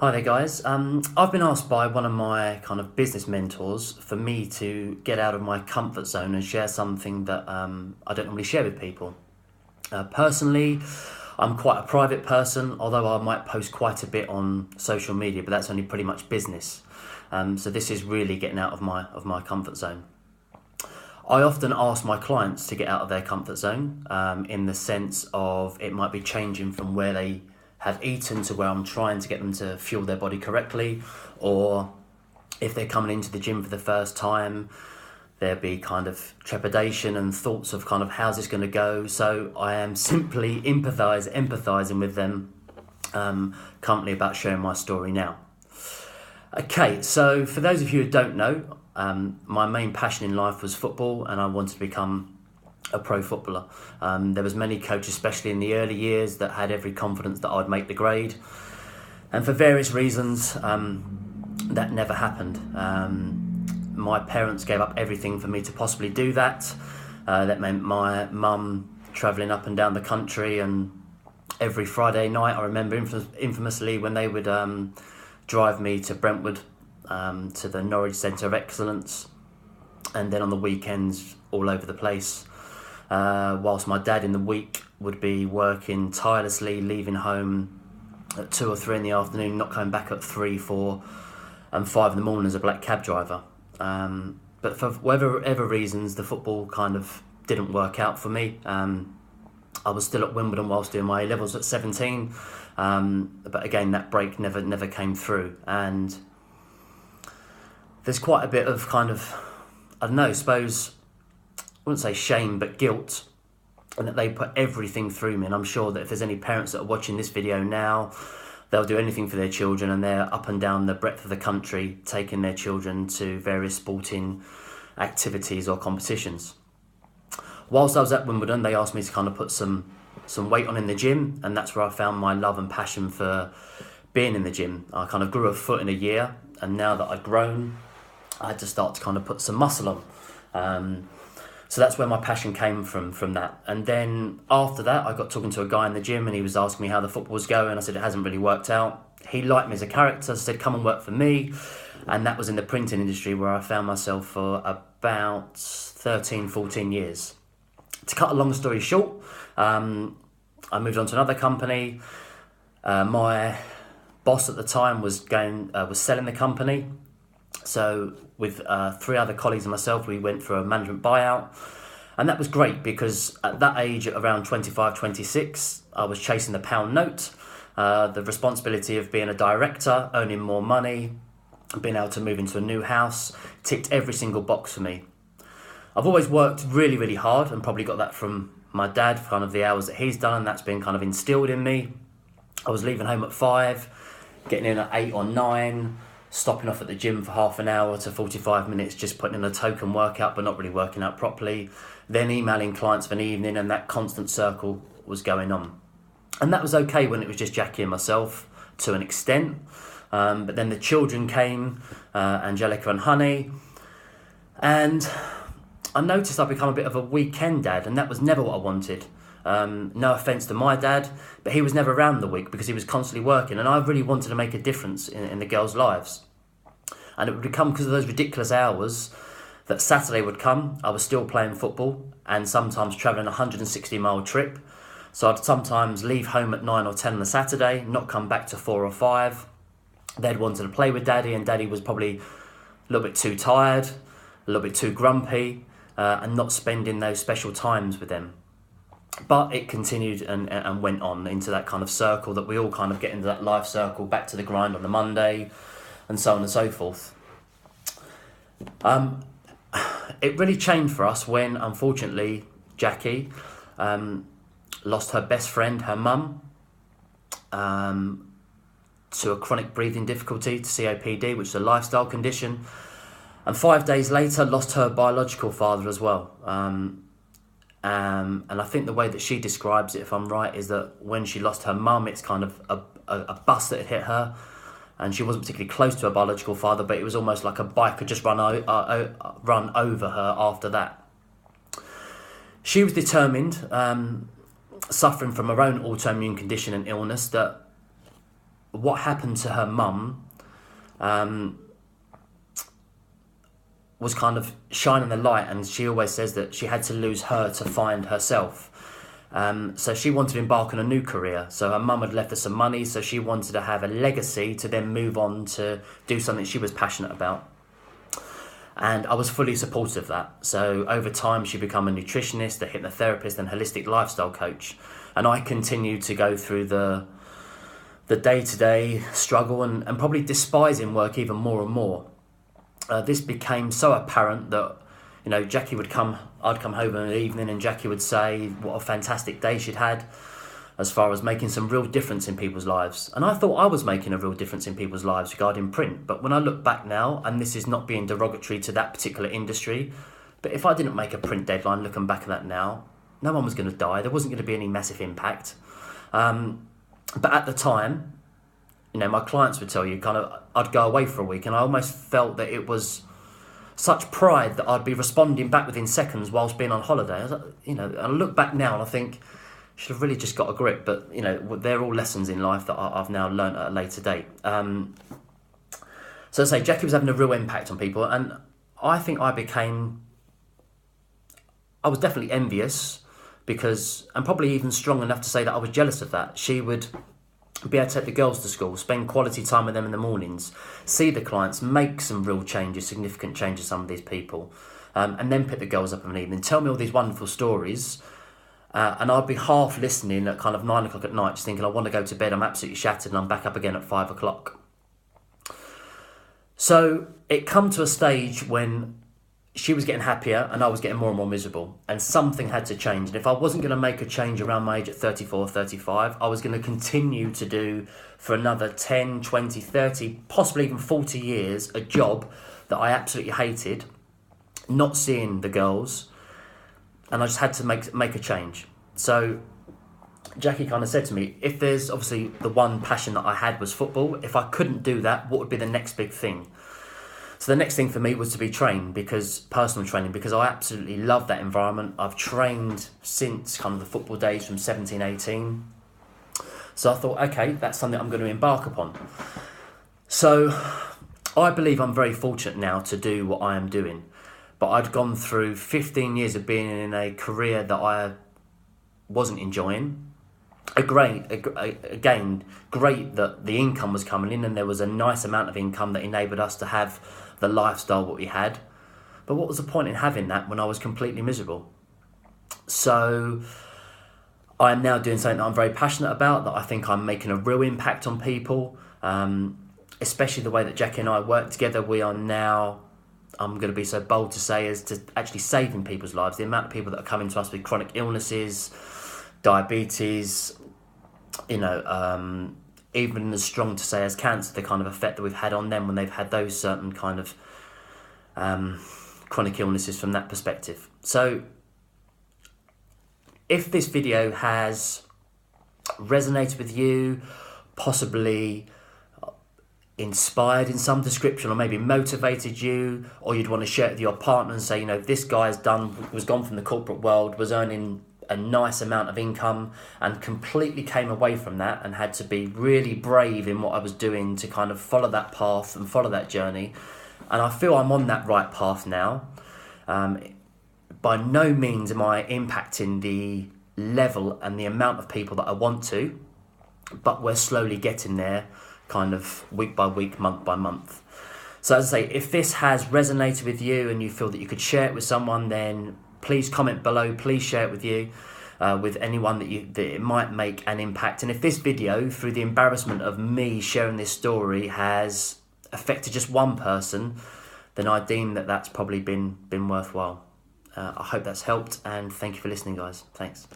Hi there, guys. I've been asked by one of my kind of business mentors for me to get out of my comfort zone and share something that I don't normally share with people. Personally, I'm quite a private person, although I might post quite a bit on social media, but that's only pretty much business. So this is really getting out of my comfort zone. I often ask my clients to get out of their comfort zone in the sense of it might be changing from where they have eaten to where I'm trying to get them to fuel their body correctly, or if they're coming into the gym for the first time, there'll be kind of trepidation and thoughts of kind of how's this going to go. So I am simply empathizing with them currently about sharing my story now. Okay, so for those of you who don't know, my main passion in life was football, and I wanted to become a pro footballer. There was many coaches, especially in the early years, that had every confidence that I'd make the grade, and for various reasons that never happened. My parents gave up everything for me to possibly do that. That meant my mum travelling up and down the country, and every Friday night I remember infamously when they would drive me to Brentwood, to the Norwich Centre of Excellence, and then on the weekends all over the place. Whilst my dad in the week would be working tirelessly, leaving home at 2 or 3 in the afternoon, not coming back at 3, 4 and 5 in the morning as a black cab driver. But for whatever reasons, the football kind of didn't work out for me. I was still at Wimbledon whilst doing my A-levels at 17, but again that break never came through, and there's quite a bit of kind of, I don't know, I suppose, I wouldn't say shame, but guilt, and that they put everything through me. And I'm sure that if there's any parents that are watching this video now, they'll do anything for their children, and they're up and down the breadth of the country taking their children to various sporting activities or competitions. Whilst I was at Wimbledon, they asked me to kind of put some weight on in the gym, and that's where I found my love and passion for being in the gym. I kind of grew a foot in a year, and now that I'd grown, I had to start to kind of put some muscle on. So that's where my passion came from that. And then after that, I got talking to a guy in the gym, and he was asking me how the football was going. I said, it hasn't really worked out. He liked me as a character, said, come and work for me. And that was in the printing industry, where I found myself for about 13, 14 years. To cut a long story short, I moved on to another company. My boss at the time was selling the company. So with 3 other colleagues and myself, we went for a management buyout. And that was great because at that age, at around 25, 26, I was chasing the pound note. The responsibility of being a director, earning more money, being able to move into a new house, ticked every single box for me. I've always worked really, really hard, and probably got that from my dad, for kind of the hours that he's done, and that's been kind of instilled in me. I was leaving home at 5, getting in at 8 or 9, stopping off at the gym for half an hour to 45 minutes, just putting in a token workout, but not really working out properly. Then emailing clients for an evening, and that constant circle was going on. And that was okay when it was just Jackie and myself to an extent. But then the children came, Angelica and Honey, and I noticed I'd become a bit of a weekend dad, and that was never what I wanted. No offence to my dad, but he was never around the week because he was constantly working, and I really wanted to make a difference in the girls' lives. And it would become, because of those ridiculous hours, that Saturday would come, I was still playing football, and sometimes travelling a 160-mile trip. So I'd sometimes leave home at 9 or 10 on the Saturday, not come back to 4 or 5. They'd wanted to play with Daddy, and Daddy was probably a little bit too tired, a little bit too grumpy, and not spending those special times with them. But it continued and went on into that kind of circle that we all kind of get into, that life circle, back to the grind on the Monday, and so on and so forth. It really changed for us when, unfortunately, Jackie lost her best friend, her mum, to a chronic breathing difficulty, to COPD, which is a lifestyle condition. And 5 days later, lost her biological father as well. And I think the way that she describes it, if I'm right, is that when she lost her mum, it's kind of a bus that had hit her, and she wasn't particularly close to her biological father, but it was almost like a bike had just run over her after that. She was determined, suffering from her own autoimmune condition and illness, that what happened to her mum was kind of shining the light, and she always says that she had to lose her to find herself. So she wanted to embark on a new career. So her mum had left her some money, so she wanted to have a legacy to then move on to do something she was passionate about. And I was fully supportive of that. So over time, she became a nutritionist, a hypnotherapist, and holistic lifestyle coach. And I continued to go through the day-to-day struggle and probably despising work even more and more. This became so apparent that, you know, I'd come home in the evening and Jackie would say what a fantastic day she'd had as far as making some real difference in people's lives. And I thought I was making a real difference in people's lives regarding print. But when I look back now, and this is not being derogatory to that particular industry, but if I didn't make a print deadline, looking back at that now, no one was going to die. There wasn't going to be any massive impact. But at the time, you know, my clients would tell you I'd go away for a week and I almost felt that it was such pride that I'd be responding back within seconds whilst being on holiday. I was like, you know, I look back now and I think, should have really just got a grip. But, you know, they're all lessons in life that I've now learned at a later date. So I say, Jackie was having a real impact on people, and I think I was definitely envious because, and probably even strong enough to say that I was jealous of that. She would be able to take the girls to school, spend quality time with them in the mornings, see the clients, make some real changes, significant changes, some of these people, and then pick the girls up in the evening, tell me all these wonderful stories, and I'd be half listening at kind of 9 o'clock at night, just thinking, I want to go to bed, I'm absolutely shattered, and I'm back up again at 5 o'clock. So it come to a stage when she was getting happier and I was getting more and more miserable, and something had to change. And if I wasn't going to make a change around my age at 34, 35, I was going to continue to do for another 10, 20, 30, possibly even 40 years, a job that I absolutely hated, not seeing the girls, and I just had to make a change. So Jackie kind of said to me, if there's obviously the one passion that I had was football, if I couldn't do that, what would be the next big thing? So the next thing for me was to be trained, personal training, because I absolutely love that environment. I've trained since kind of the football days from 17, 18. So I thought, okay, that's something I'm going to embark upon. So I believe I'm very fortunate now to do what I am doing. But I'd gone through 15 years of being in a career that I wasn't enjoying. Great that the income was coming in and there was a nice amount of income that enabled us to have the lifestyle that we had. But what was the point in having that when I was completely miserable? So I'm now doing something that I'm very passionate about, that I think I'm making a real impact on people, especially the way that Jackie and I work together. We are now, I'm going to be so bold to say, as to actually saving people's lives. The amount of people that are coming to us with chronic illnesses, diabetes, you know, even as strong to say as cancer, the kind of effect that we've had on them when they've had those certain kind of chronic illnesses from that perspective. So if this video has resonated with you, possibly inspired in some description, or maybe motivated you, or you'd want to share it with your partner and say, you know, this guy's was gone from the corporate world, was earning a nice amount of income and completely came away from that and had to be really brave in what I was doing to kind of follow that path and follow that journey. And I feel I'm on that right path now. By no means am I impacting the level and the amount of people that I want to, but we're slowly getting there, kind of week by week, month by month. So as I say, if this has resonated with you and you feel that you could share it with someone, then please comment below, please share it with anyone that it might make an impact. And if this video, through the embarrassment of me sharing this story, has affected just one person, then I deem that that's probably been worthwhile. I hope that's helped, and thank you for listening, guys. Thanks.